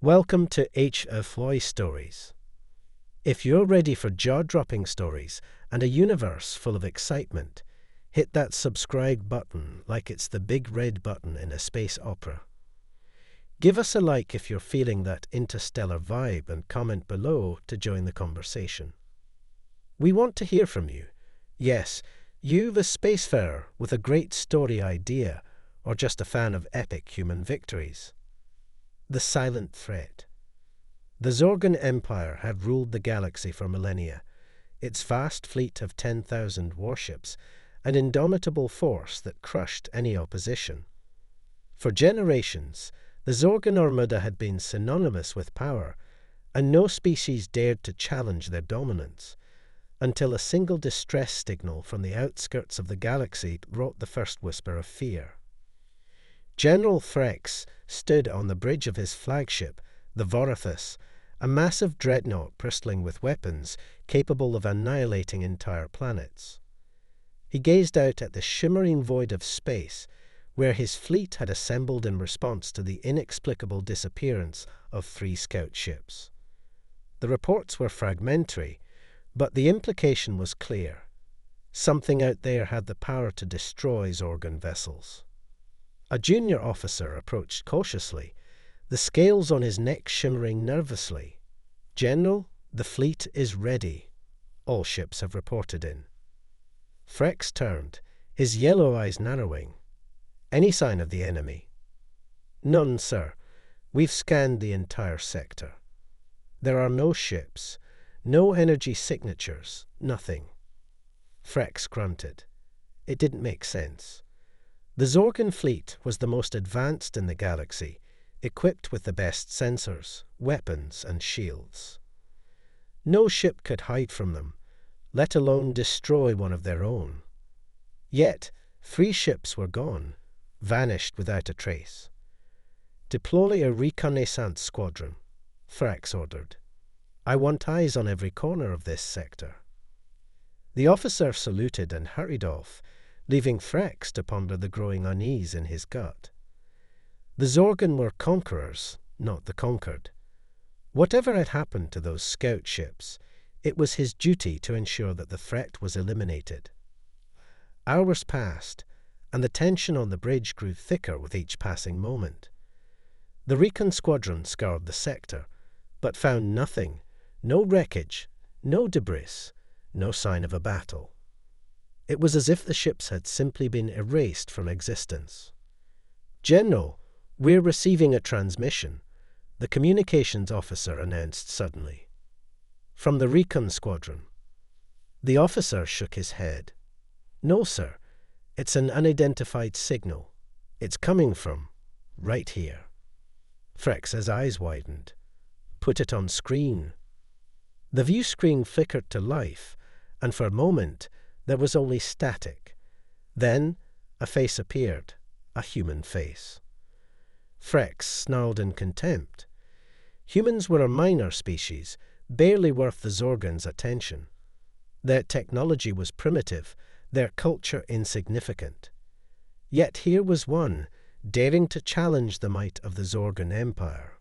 Welcome to HFY Stories. If you're ready for jaw-dropping stories and a universe full of excitement, hit that subscribe button like it's the big red button in a space opera. Give us a like if you're feeling that interstellar vibe and comment below to join the conversation. We want to hear from you. Yes, you, the spacefarer with a great story idea or just a fan of epic human victories. The silent threat. The Zorgan Empire had ruled the galaxy for millennia, its vast fleet of 10,000 warships, an indomitable force that crushed any opposition. For generations, the Zorgan Armada had been synonymous with power, and no species dared to challenge their dominance, until a single distress signal from the outskirts of the galaxy brought the first whisper of fear. General Threx stood on the bridge of his flagship, the Vorithus, a massive dreadnought bristling with weapons capable of annihilating entire planets. He gazed out at the shimmering void of space, where his fleet had assembled in response to the inexplicable disappearance of 3 scout ships. The reports were fragmentary, but the implication was clear. Something out there had the power to destroy Zorgan vessels. A junior officer approached cautiously, the scales on his neck shimmering nervously. "General, the fleet is ready. All ships have reported in." Threx turned, his yellow eyes narrowing. "Any sign of the enemy?" "None, sir. We've scanned the entire sector. There are no ships, no energy signatures, nothing." Threx grunted. It didn't make sense. The Zorgan fleet was the most advanced in the galaxy, equipped with the best sensors, weapons, and shields. No ship could hide from them, let alone destroy one of their own. Yet, 3 ships were gone, vanished without a trace. "Deploy a reconnaissance squadron," Thrax ordered. "I want eyes on every corner of this sector." The officer saluted and hurried off, leaving Threx to ponder the growing unease in his gut. The Zorgan were conquerors, not the conquered. Whatever had happened to those scout ships, it was his duty to ensure that the threat was eliminated. Hours passed, and the tension on the bridge grew thicker with each passing moment. The recon squadron scoured the sector, but found nothing, no wreckage, no debris, no sign of a battle. It was as if the ships had simply been erased from existence. "General, we're receiving a transmission," the communications officer announced suddenly. "From the recon squadron." The officer shook his head. "No, sir. It's an unidentified signal. It's coming from right here." Threx's eyes widened. "Put it on screen." The view screen flickered to life, and for a moment there was only static. Then a face appeared, a human face. Threx snarled in contempt. Humans were a minor species, barely worth the Zorgan's attention. Their technology was primitive, their culture insignificant. Yet here was one, daring to challenge the might of the Zorgan Empire.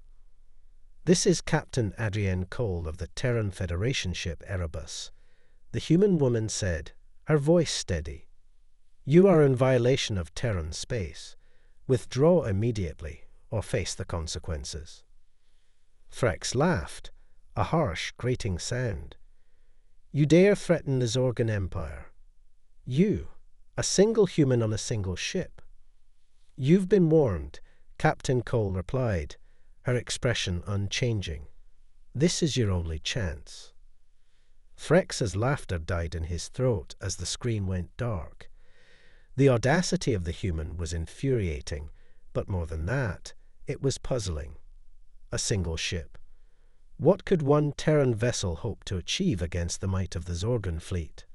"This is Captain Adrienne Cole of the Terran Federation ship Erebus," the human woman said, her voice steady. "You are in violation of Terran space. Withdraw immediately, or face the consequences." Threx laughed, a harsh, grating sound. "You dare threaten the Zorgan Empire? You, a single human on a single ship?" "You've been warned," Captain Cole replied, her expression unchanging. "This is your only chance." Threx's laughter died in his throat as the screen went dark. The audacity of the human was infuriating, but more than that, it was puzzling. A single ship. What could one Terran vessel hope to achieve against the might of the Zorgan fleet?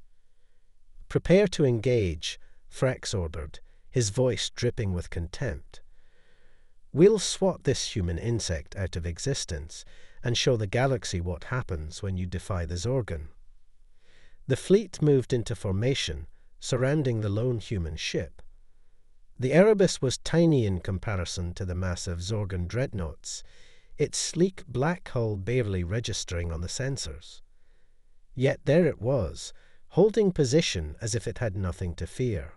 "Prepare to engage," Threx ordered, his voice dripping with contempt. "We'll swat this human insect out of existence and show the galaxy what happens when you defy the Zorgan." The fleet moved into formation, surrounding the lone human ship. The Erebus was tiny in comparison to the massive Zorgan dreadnoughts, its sleek black hull barely registering on the sensors. Yet there it was, holding position as if it had nothing to fear.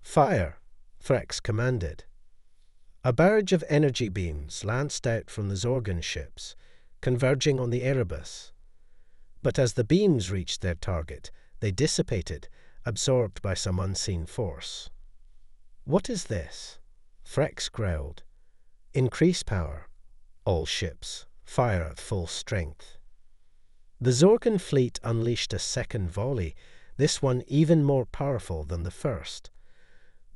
"Fire," Threx commanded. A barrage of energy beams lanced out from the Zorgon ships, converging on the Erebus. But as the beams reached their target, they dissipated, absorbed by some unseen force. "What is this?" Threx growled. "Increase power. All ships, fire at full strength." The Zorgon fleet unleashed a second volley, this one even more powerful than the first.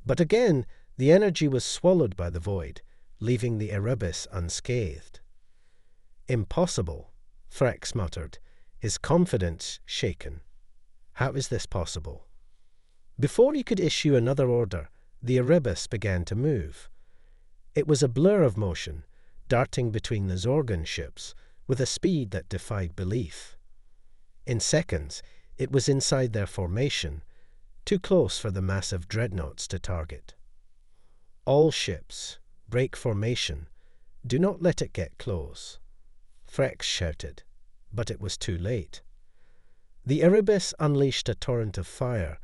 But again, the energy was swallowed by the void, leaving the Erebus unscathed. "Impossible," Threx muttered, his confidence shaken. "How is this possible?" Before he could issue another order, the Erebus began to move. It was a blur of motion, darting between the Zorgon ships with a speed that defied belief. In seconds, it was inside their formation, too close for the massive dreadnoughts to target. "All ships, break formation. Do not let it get close," Threx shouted, but it was too late. The Erebus unleashed a torrent of fire,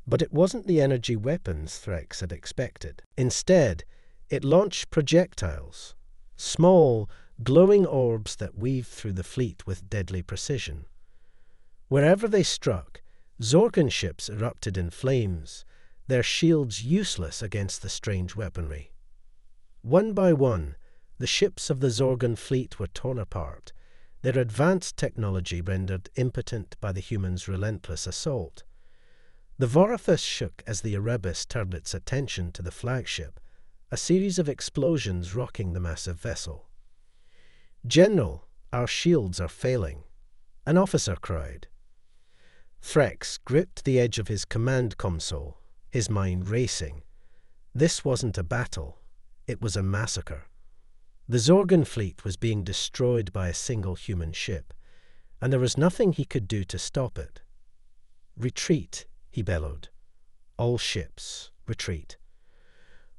but it wasn't the energy weapons Threx had expected. Instead, it launched projectiles, small, glowing orbs that weaved through the fleet with deadly precision. Wherever they struck, Zorgon ships erupted in flames, their shields useless against the strange weaponry. One by one, the ships of the Zorgon fleet were torn apart, their advanced technology rendered impotent by the humans' relentless assault. The Vorithus shook as the Erebus turned its attention to the flagship, a series of explosions rocking the massive vessel. "General, our shields are failing," an officer cried. Threx gripped the edge of his command console, his mind racing. This wasn't a battle, it was a massacre. The Zorgon fleet was being destroyed by a single human ship, and there was nothing he could do to stop it. "Retreat," he bellowed. "All ships, retreat."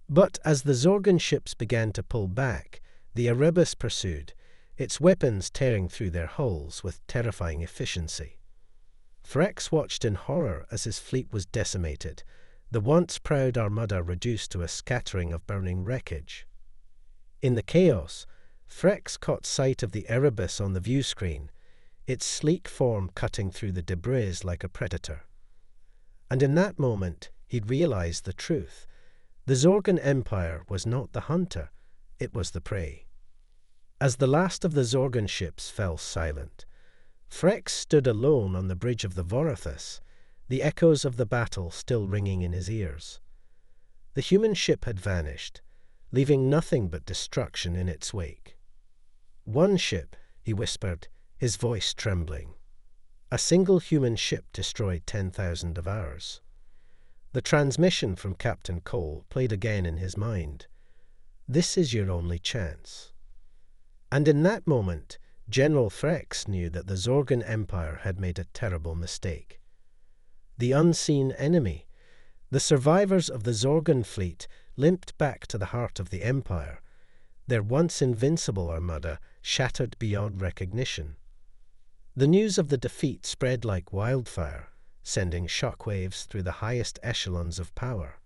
But as the Zorgon ships began to pull back, the Erebus pursued, its weapons tearing through their hulls with terrifying efficiency. Threx watched in horror as his fleet was decimated, the once proud armada reduced to a scattering of burning wreckage. In the chaos, Threx caught sight of the Erebus on the view screen, its sleek form cutting through the debris like a predator. And in that moment, he'd realized the truth. The Zorgon Empire was not the hunter, it was the prey. As the last of the Zorgon ships fell silent, Threx stood alone on the bridge of the Vorithus, the echoes of the battle still ringing in his ears. The human ship had vanished, leaving nothing but destruction in its wake. "One ship," he whispered, his voice trembling. "A single human ship destroyed 10,000 of ours." The transmission from Captain Cole played again in his mind. "This is your only chance." And in that moment, General Threx knew that the Zorgon Empire had made a terrible mistake. The unseen enemy, the survivors of the Zorgon fleet, limped back to the heart of the Empire, their once invincible armada shattered beyond recognition. The news of the defeat spread like wildfire, sending shockwaves through the highest echelons of power.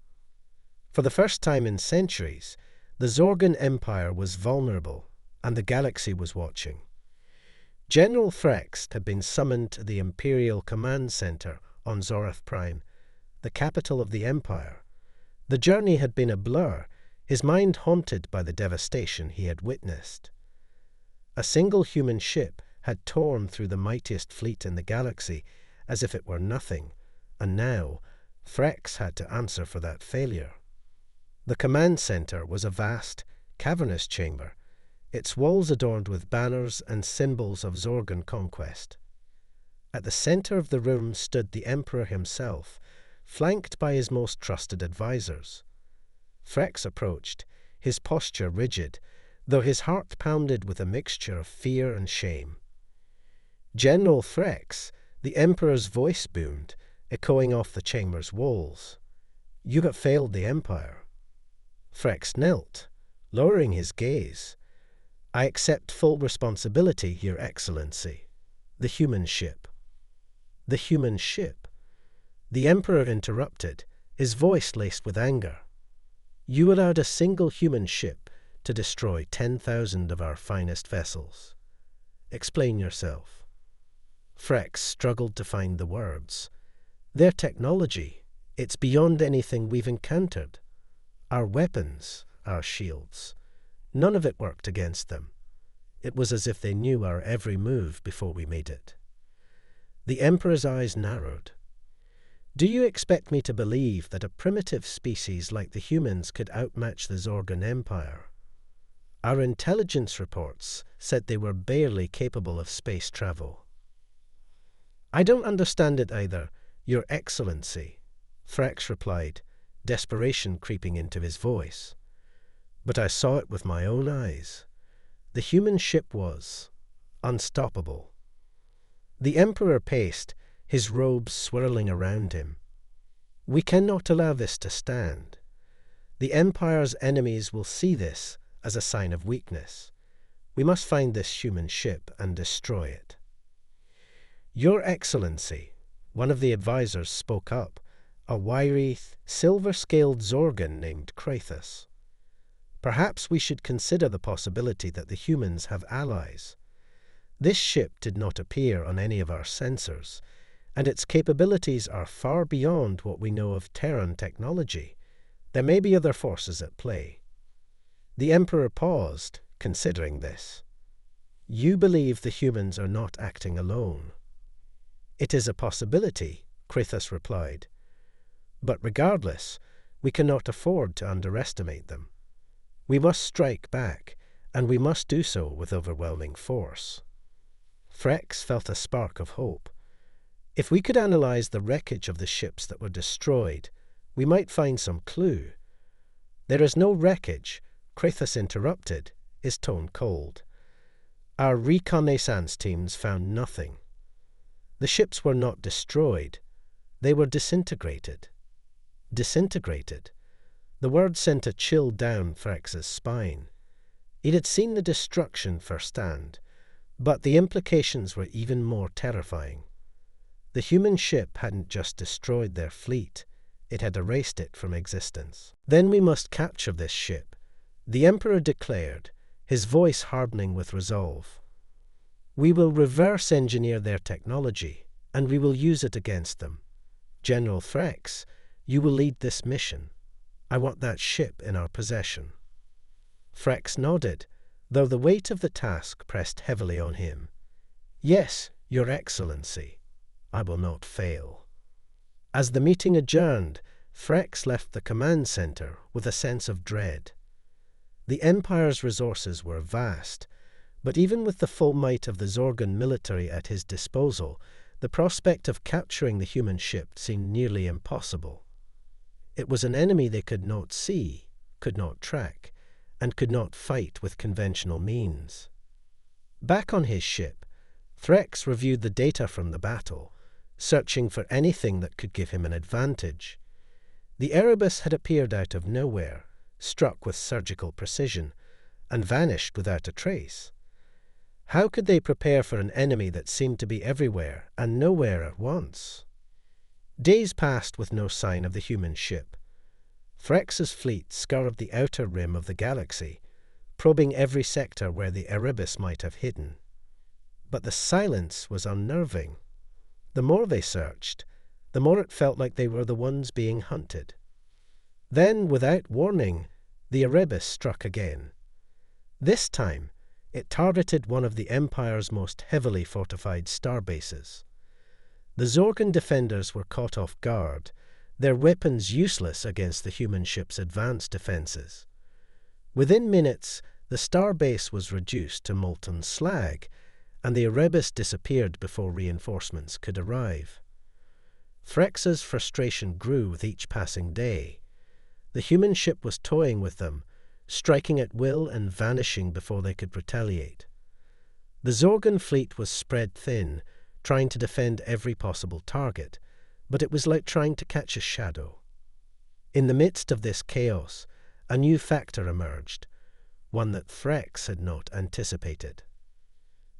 For the first time in centuries, the Zorgon Empire was vulnerable, and the galaxy was watching. General Threx had been summoned to the Imperial Command Center on Zorath Prime, the capital of the Empire. The journey had been a blur, his mind haunted by the devastation he had witnessed. A single human ship had torn through the mightiest fleet in the galaxy as if it were nothing, and now Threx had to answer for that failure. The command center was a vast, cavernous chamber, its walls adorned with banners and symbols of Zorgon conquest. At the center of the room stood the Emperor himself, flanked by his most trusted advisors. Threx approached, his posture rigid, though his heart pounded with a mixture of fear and shame. "General Threx," the Emperor's voice boomed, echoing off the chamber's walls. "You have failed the Empire." Threx knelt, lowering his gaze. I accept full responsibility, Your Excellency. The human ship. The human ship? The Emperor interrupted, his voice laced with anger. You allowed a single human ship to destroy 10,000 of our finest vessels. Explain yourself. Frex struggled to find the words. Their technology, it's beyond anything we've encountered. Our weapons, our shields, none of it worked against them. It was as if they knew our every move before we made it. The Emperor's eyes narrowed. Do you expect me to believe that a primitive species like the humans could outmatch the Zorgan Empire? Our intelligence reports said they were barely capable of space travel. I don't understand it either, Your Excellency, Frex replied, desperation creeping into his voice. But I saw it with my own eyes. The human ship was unstoppable. The Emperor paced, his robes swirling around him. We cannot allow this to stand. The Empire's enemies will see this as a sign of weakness. We must find this human ship and destroy it. Your Excellency, one of the advisors spoke up, a wiry, silver-scaled Zorgan named Krathus. Perhaps we should consider the possibility that the humans have allies. This ship did not appear on any of our sensors, and its capabilities are far beyond what we know of Terran technology. There may be other forces at play. The Emperor paused, considering this. You believe the humans are not acting alone. It is a possibility, Krathus replied. But regardless, we cannot afford to underestimate them. We must strike back, and we must do so with overwhelming force. Frex felt a spark of hope. If we could analyze the wreckage of the ships that were destroyed, we might find some clue. There is no wreckage, Krathus interrupted, his tone cold. Our reconnaissance teams found nothing. The ships were not destroyed. They were disintegrated. Disintegrated. The word sent a chill down Frex's spine. He had seen the destruction firsthand, but the implications were even more terrifying. The human ship hadn't just destroyed their fleet, it had erased it from existence. Then we must capture this ship, the Emperor declared, his voice hardening with resolve. We will reverse engineer their technology, and we will use it against them. General Frex, you will lead this mission. I want that ship in our possession. Frex nodded, though the weight of the task pressed heavily on him. Yes, Your Excellency. I will not fail. As the meeting adjourned, Frex left the command center with a sense of dread. The Empire's resources were vast, but even with the full might of the Zorgan military at his disposal, the prospect of capturing the human ship seemed nearly impossible. It was an enemy they could not see, could not track, and could not fight with conventional means. Back on his ship, Frex reviewed the data from the battle, searching for anything that could give him an advantage. The Erebus had appeared out of nowhere, struck with surgical precision, and vanished without a trace. How could they prepare for an enemy that seemed to be everywhere and nowhere at once? Days passed with no sign of the human ship. Frex's fleet scoured the outer rim of the galaxy, probing every sector where the Erebus might have hidden. But the silence was unnerving. The more they searched, the more it felt like they were the ones being hunted. Then, without warning, the Erebus struck again. This time, it targeted one of the Empire's most heavily fortified starbases. The Zorgan defenders were caught off guard, their weapons useless against the human ship's advanced defenses. Within minutes, the starbase was reduced to molten slag, and the Erebus disappeared before reinforcements could arrive. Frex's frustration grew with each passing day. The human ship was toying with them, striking at will and vanishing before they could retaliate. The Zorgan fleet was spread thin, trying to defend every possible target, but it was like trying to catch a shadow. In the midst of this chaos, a new factor emerged. one that Threx had not anticipated.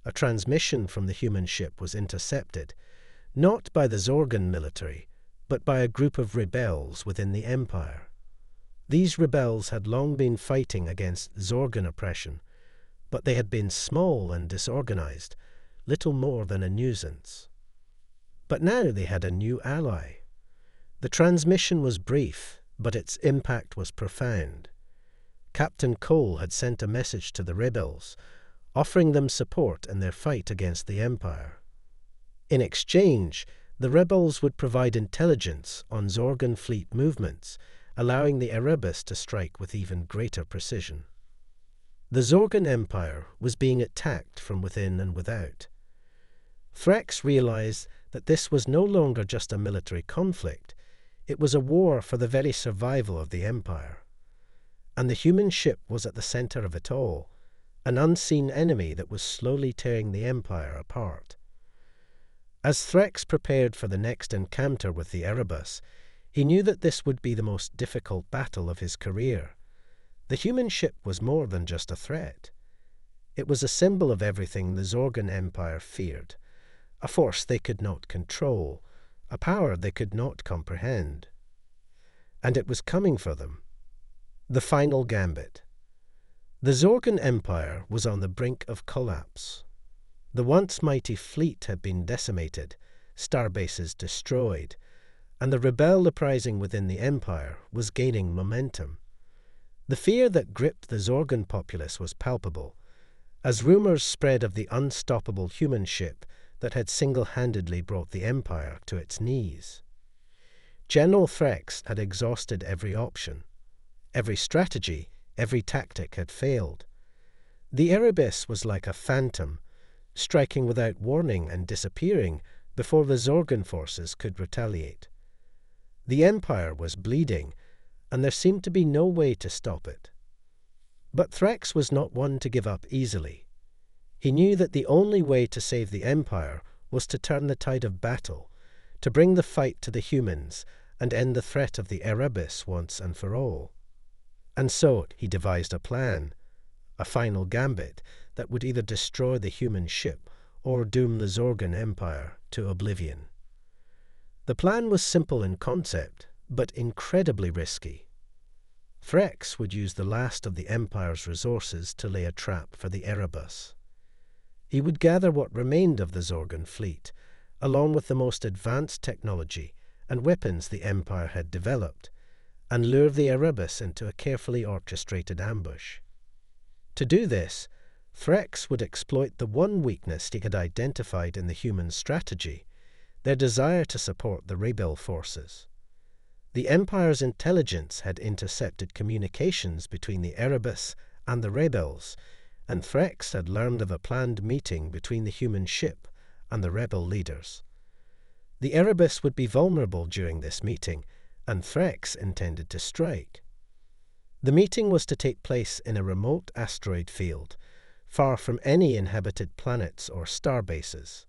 A transmission from the human ship was intercepted, not by the Zorgan military, but by a group of rebels within the Empire. These rebels had long been fighting against Zorgan oppression, but they had been small and disorganized, little more than a nuisance. But now they had a new ally. The transmission was brief, but its impact was profound. Captain Cole had sent a message to the rebels, offering them support in their fight against the Empire. In exchange, the rebels would provide intelligence on Zorgan fleet movements, allowing the Erebus to strike with even greater precision. The Zorgan Empire was being attacked from within and without. Threx realized that this was no longer just a military conflict, it was a war for the very survival of the Empire. And the human ship was at the center of it all, an unseen enemy that was slowly tearing the Empire apart. As Threx prepared for the next encounter with the Erebus, he knew that this would be the most difficult battle of his career. The human ship was more than just a threat. It was a symbol of everything the Zorgan Empire feared, a force they could not control, a power they could not comprehend. And it was coming for them. The final gambit. The Zorgan Empire was on the brink of collapse. The once mighty fleet had been decimated, starbases destroyed, and the rebel uprising within the Empire was gaining momentum. The fear that gripped the Zorgan populace was palpable, as rumors spread of the unstoppable human ship that had single-handedly brought the Empire to its knees. General Threx had exhausted every option. Every strategy, every tactic had failed. The Erebus was like a phantom, striking without warning and disappearing before the Zorgan forces could retaliate. The Empire was bleeding, and there seemed to be no way to stop it. But Threx was not one to give up easily. He knew that the only way to save the Empire was to turn the tide of battle, to bring the fight to the humans and end the threat of the Erebus once and for all. And so he devised a plan, a final gambit that would either destroy the human ship or doom the Zorgan Empire to oblivion. The plan was simple in concept, but incredibly risky. Threx would use the last of the Empire's resources to lay a trap for the Erebus. He would gather what remained of the Zorgan fleet, along with the most advanced technology and weapons the Empire had developed, and lure the Erebus into a carefully orchestrated ambush. To do this, Threx would exploit the one weakness he had identified in the human strategy, their desire to support the rebel forces. The Empire's intelligence had intercepted communications between the Erebus and the rebels, and Threx had learned of a planned meeting between the human ship and the rebel leaders. The Erebus would be vulnerable during this meeting, and Threx intended to strike. The meeting was to take place in a remote asteroid field, far from any inhabited planets or star bases.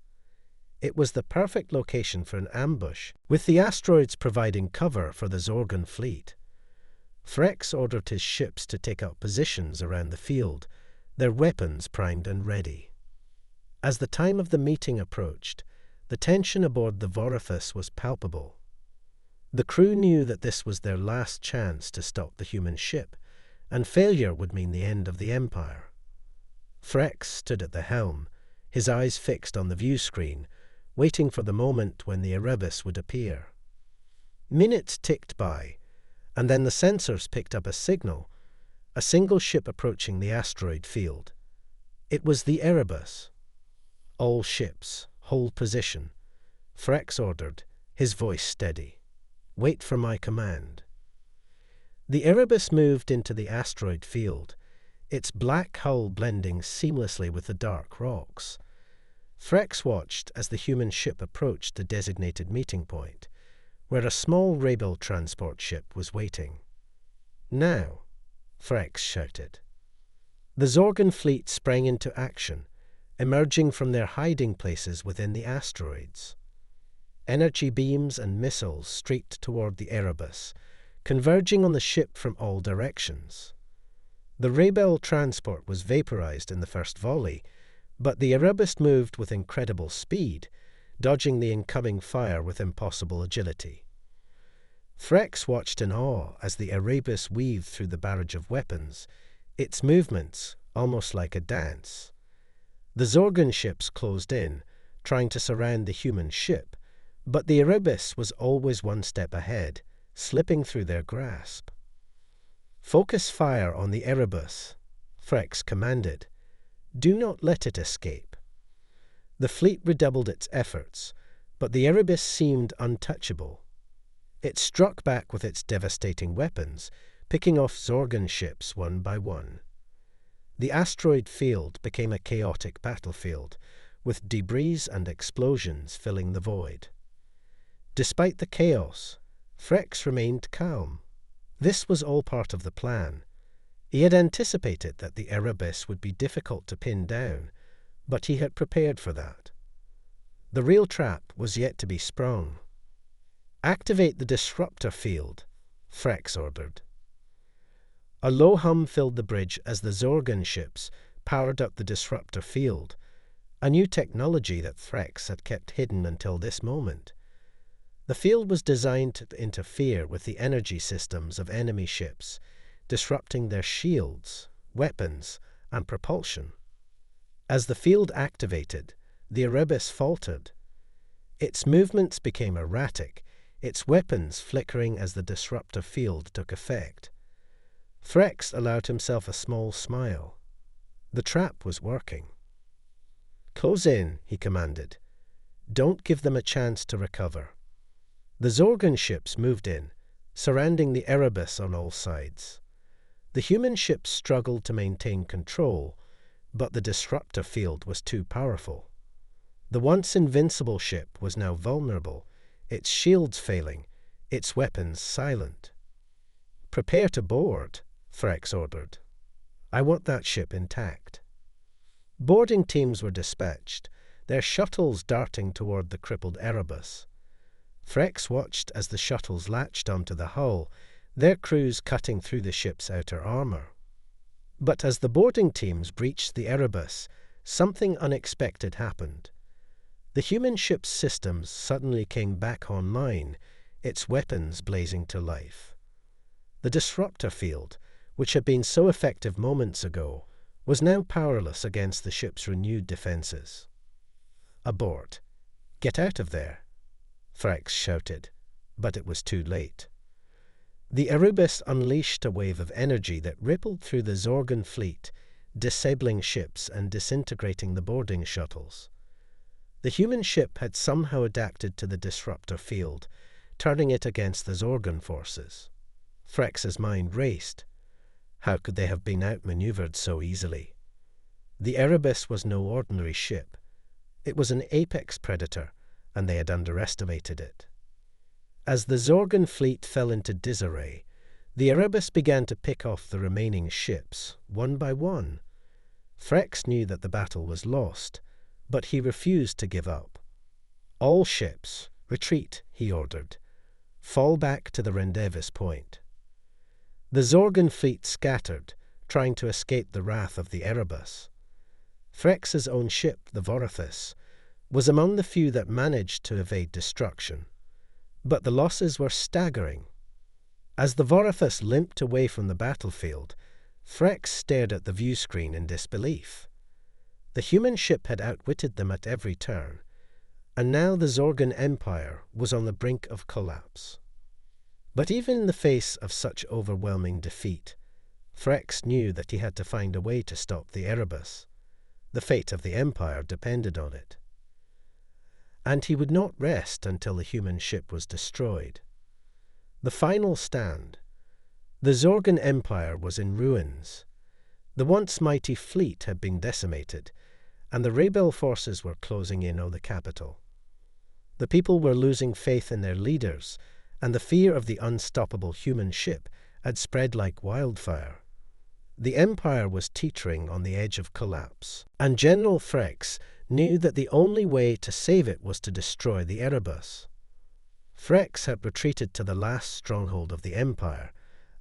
It was the perfect location for an ambush, with the asteroids providing cover for the Zorgan fleet. Threx ordered his ships to take up positions around the field, their weapons primed and ready. As the time of the meeting approached, the tension aboard the Vorifus was palpable. The crew knew that this was their last chance to stop the human ship, and failure would mean the end of the Empire. Threx stood at the helm, his eyes fixed on the view screen, waiting for the moment when the Erebus would appear. Minutes ticked by, and then the sensors picked up a signal, a single ship approaching the asteroid field. It was the Erebus. All ships, hold position. Threx ordered, his voice steady. Wait for my command. The Erebus moved into the asteroid field, its black hull blending seamlessly with the dark rocks. Threx watched as the human ship approached the designated meeting point, where a small rebel transport ship was waiting. Now, Threx shouted. The Zorgan fleet sprang into action, emerging from their hiding places within the asteroids. Energy beams and missiles streaked toward the Erebus, converging on the ship from all directions. The Rebel transport was vaporized in the first volley, but the Erebus moved with incredible speed, dodging the incoming fire with impossible agility. Threx watched in awe as the Erebus weaved through the barrage of weapons, its movements almost like a dance. The Zorgon ships closed in, trying to surround the human ship, but the Erebus was always one step ahead, slipping through their grasp. "Focus fire on the Erebus," Threx commanded. "Do not let it escape." The fleet redoubled its efforts, but the Erebus seemed untouchable. It struck back with its devastating weapons, picking off Zorgon ships one by one. The asteroid field became a chaotic battlefield, with debris and explosions filling the void. Despite the chaos, Threx remained calm. This was all part of the plan. He had anticipated that the Erebus would be difficult to pin down, but he had prepared for that. The real trap was yet to be sprung. "Activate the disruptor field," Threx ordered. A low hum filled the bridge as the Zorgon ships powered up the disruptor field, a new technology that Threx had kept hidden until this moment. The field was designed to interfere with the energy systems of enemy ships, disrupting their shields, weapons, and propulsion. As the field activated, the Erebus faltered. Its movements became erratic, its weapons flickering as the disruptor field took effect. Threx allowed himself a small smile. The trap was working. "Close in," he commanded. "Don't give them a chance to recover." The Zorgon ships moved in, surrounding the Erebus on all sides. The human ships struggled to maintain control, but the disruptor field was too powerful. The once invincible ship was now vulnerable, its shields failing, its weapons silent. "Prepare to board," Threx ordered. "I want that ship intact." Boarding teams were dispatched, their shuttles darting toward the crippled Erebus. Threx watched as the shuttles latched onto the hull, their crews cutting through the ship's outer armor. But as the boarding teams breached the Erebus, something unexpected happened. The human ship's systems suddenly came back online, its weapons blazing to life. The disruptor field, which had been so effective moments ago, was now powerless against the ship's renewed defenses. "Abort! Get out of there!" Thrax shouted, but it was too late. The Erebus unleashed a wave of energy that rippled through the Zorgon fleet, disabling ships and disintegrating the boarding shuttles. The human ship had somehow adapted to the disruptor field, turning it against the Zorgon forces. Thrax's mind raced. How could they have been outmaneuvered so easily? The Erebus was no ordinary ship. It was an apex predator, and they had underestimated it. As the Zorgon fleet fell into disarray, the Erebus began to pick off the remaining ships, one by one. Threx knew that the battle was lost, but he refused to give up. "All ships, retreat," he ordered. "Fall back to the rendezvous point." The Zorgon fleet scattered, trying to escape the wrath of the Erebus. Threx's own ship, the Vorithus, was among the few that managed to evade destruction. But the losses were staggering. As the Vorithus limped away from the battlefield, Threx stared at the view screen in disbelief. The human ship had outwitted them at every turn, and now the Zorgon Empire was on the brink of collapse. But even in the face of such overwhelming defeat, Threx knew that he had to find a way to stop the Erebus. The fate of the Empire depended on it. And he would not rest until the human ship was destroyed. The final stand. The Zorgon Empire was in ruins. The once mighty fleet had been decimated, and the rebel forces were closing in on the capital. The people were losing faith in their leaders, and the fear of the unstoppable human ship had spread like wildfire. The Empire was teetering on the edge of collapse, and General Threx knew that the only way to save it was to destroy the Erebus. Threx had retreated to the last stronghold of the Empire,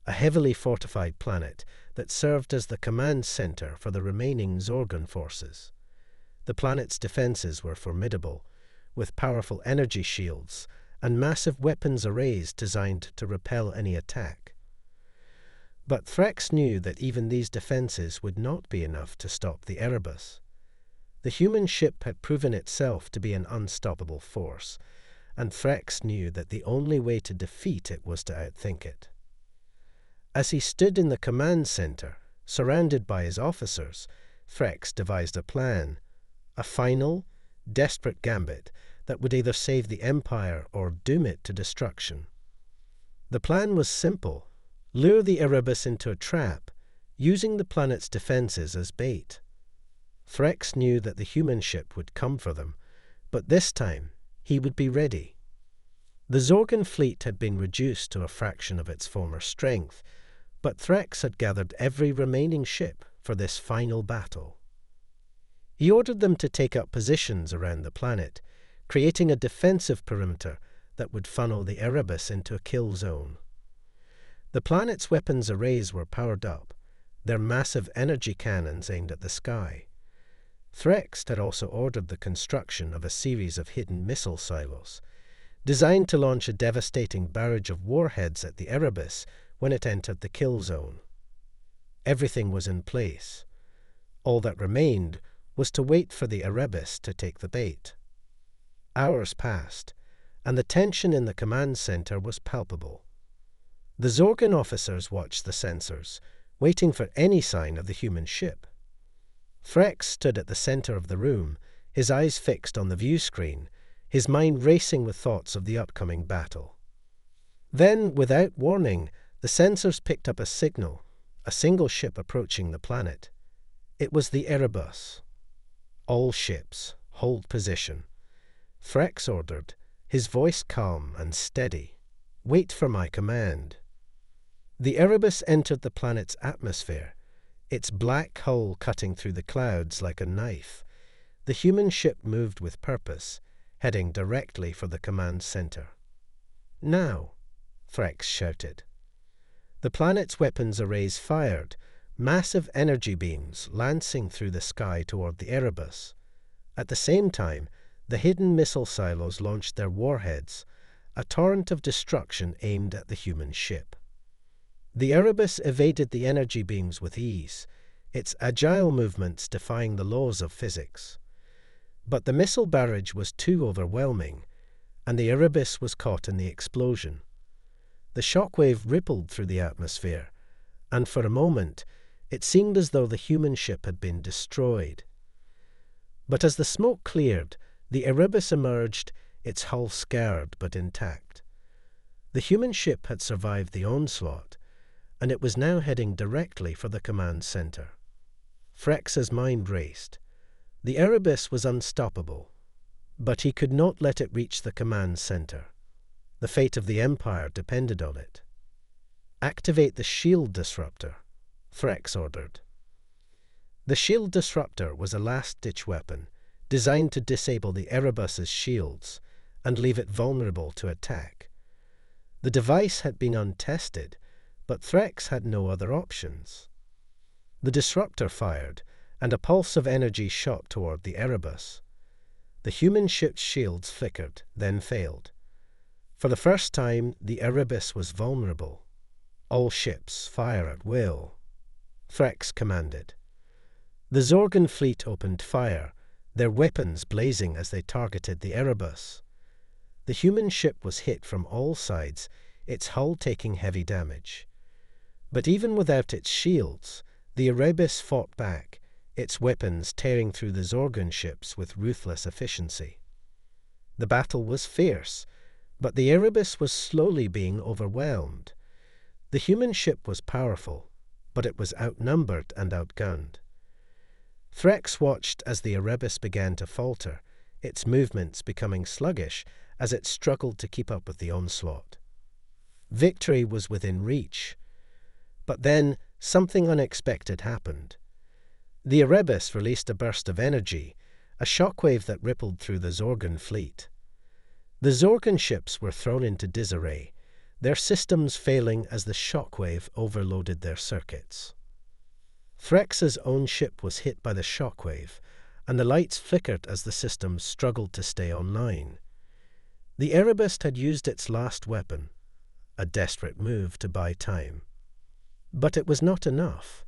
a heavily fortified planet that served as the command center for the remaining Zorgon forces. The planet's defenses were formidable, with powerful energy shields and massive weapons arrays designed to repel any attack. But Thrax knew that even these defenses would not be enough to stop the Erebus. The human ship had proven itself to be an unstoppable force, and Thrax knew that the only way to defeat it was to outthink it. As he stood in the command center, surrounded by his officers, Thrax devised a plan, a final, desperate gambit that would either save the Empire or doom it to destruction. The plan was simple: lure the Erebus into a trap, using the planet's defenses as bait. Thrax knew that the human ship would come for them, but this time he would be ready. The Zorgon fleet had been reduced to a fraction of its former strength, but Thrax had gathered every remaining ship for this final battle. He ordered them to take up positions around the planet, creating a defensive perimeter that would funnel the Erebus into a kill zone. The planet's weapons arrays were powered up, their massive energy cannons aimed at the sky. Thrax had also ordered the construction of a series of hidden missile silos, designed to launch a devastating barrage of warheads at the Erebus when it entered the kill zone. Everything was in place. All that remained was to wait for the Erebus to take the bait. Hours passed, and the tension in the command center was palpable. The Zorgon officers watched the sensors, waiting for any sign of the human ship. Thrax stood at the center of the room, his eyes fixed on the view screen, his mind racing with thoughts of the upcoming battle. Then, without warning, the sensors picked up a signal, a single ship approaching the planet. It was the Erebus. "All ships, hold position." Thrax ordered, his voice calm and steady. "Wait for my command." The Erebus entered the planet's atmosphere, its black hull cutting through the clouds like a knife. The human ship moved with purpose, heading directly for the command center. "Now!" Thrax shouted. The planet's weapons arrays fired, massive energy beams lancing through the sky toward the Erebus. At the same time, the hidden missile silos launched their warheads, a torrent of destruction aimed at the human ship. The Erebus evaded the energy beams with ease, its agile movements defying the laws of physics. But the missile barrage was too overwhelming, and the Erebus was caught in the explosion. The shockwave rippled through the atmosphere, and for a moment it seemed as though the human ship had been destroyed. But as the smoke cleared, the Erebus emerged, its hull scarred but intact. The human ship had survived the onslaught, and it was now heading directly for the command center. Thrax's mind raced. The Erebus was unstoppable, but he could not let it reach the command center. The fate of the Empire depended on it. "Activate the shield disruptor," Thrax ordered. The shield disruptor was a last-ditch weapon, designed to disable the Erebus's shields and leave it vulnerable to attack. The device had been untested, but Thrax had no other options. The disruptor fired, and a pulse of energy shot toward the Erebus. The human ship's shields flickered, then failed. For the first time, the Erebus was vulnerable. "All ships, fire at will," Thrax commanded. The Zorgon fleet opened fire, their weapons blazing as they targeted the Erebus. The human ship was hit from all sides, its hull taking heavy damage. But even without its shields, the Erebus fought back, its weapons tearing through the Zorgon ships with ruthless efficiency. The battle was fierce, but the Erebus was slowly being overwhelmed. The human ship was powerful, but it was outnumbered and outgunned. Thrax watched as the Erebus began to falter, its movements becoming sluggish as it struggled to keep up with the onslaught. Victory was within reach. But then something unexpected happened. The Erebus released a burst of energy, a shockwave that rippled through the Zorgon fleet. The Zorgon ships were thrown into disarray, their systems failing as the shockwave overloaded their circuits. Threx's own ship was hit by the shockwave, and the lights flickered as the system struggled to stay online. The Erebus had used its last weapon, a desperate move to buy time. But it was not enough.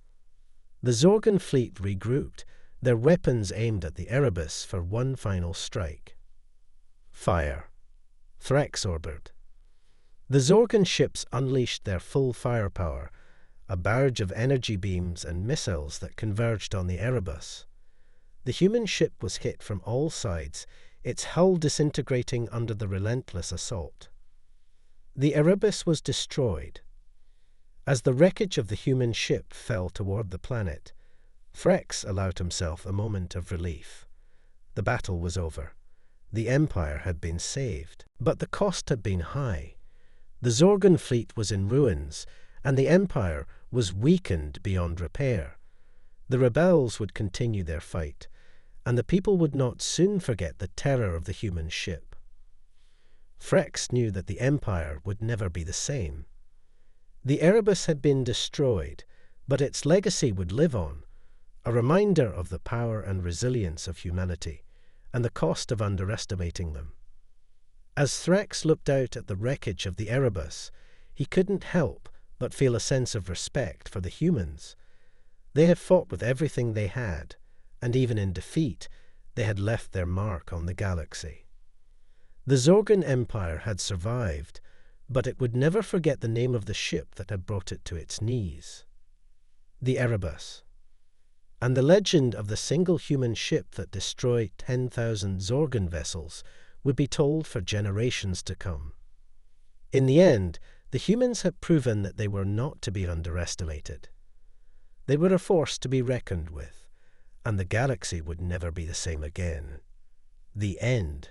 The Zorgon fleet regrouped, their weapons aimed at the Erebus for one final strike. Fire. Threx ordered. The Zorgon ships unleashed their full firepower, a barrage of energy beams and missiles that converged on the Erebus. The human ship was hit from all sides, its hull disintegrating under the relentless assault. The Erebus was destroyed. As the wreckage of the human ship fell toward the planet, Threx allowed himself a moment of relief. The battle was over. The Empire had been saved, but the cost had been high. The Zorgon fleet was in ruins, and the Empire was weakened beyond repair. The rebels would continue their fight, and the people would not soon forget the terror of the human ship. Threx knew that the Empire would never be the same. The Erebus had been destroyed, but its legacy would live on, a reminder of the power and resilience of humanity, and the cost of underestimating them. As Threx looked out at the wreckage of the Erebus, he couldn't help but feel a sense of respect for the humans. They had fought with everything they had, and even in defeat, they had left their mark on the galaxy. The Zorgon Empire had survived, but it would never forget the name of the ship that had brought it to its knees. The Erebus. And the legend of the single human ship that destroyed 10,000 Zorgon vessels would be told for generations to come. In the end, the humans had proven that they were not to be underestimated. They were a force to be reckoned with, and the galaxy would never be the same again. The end.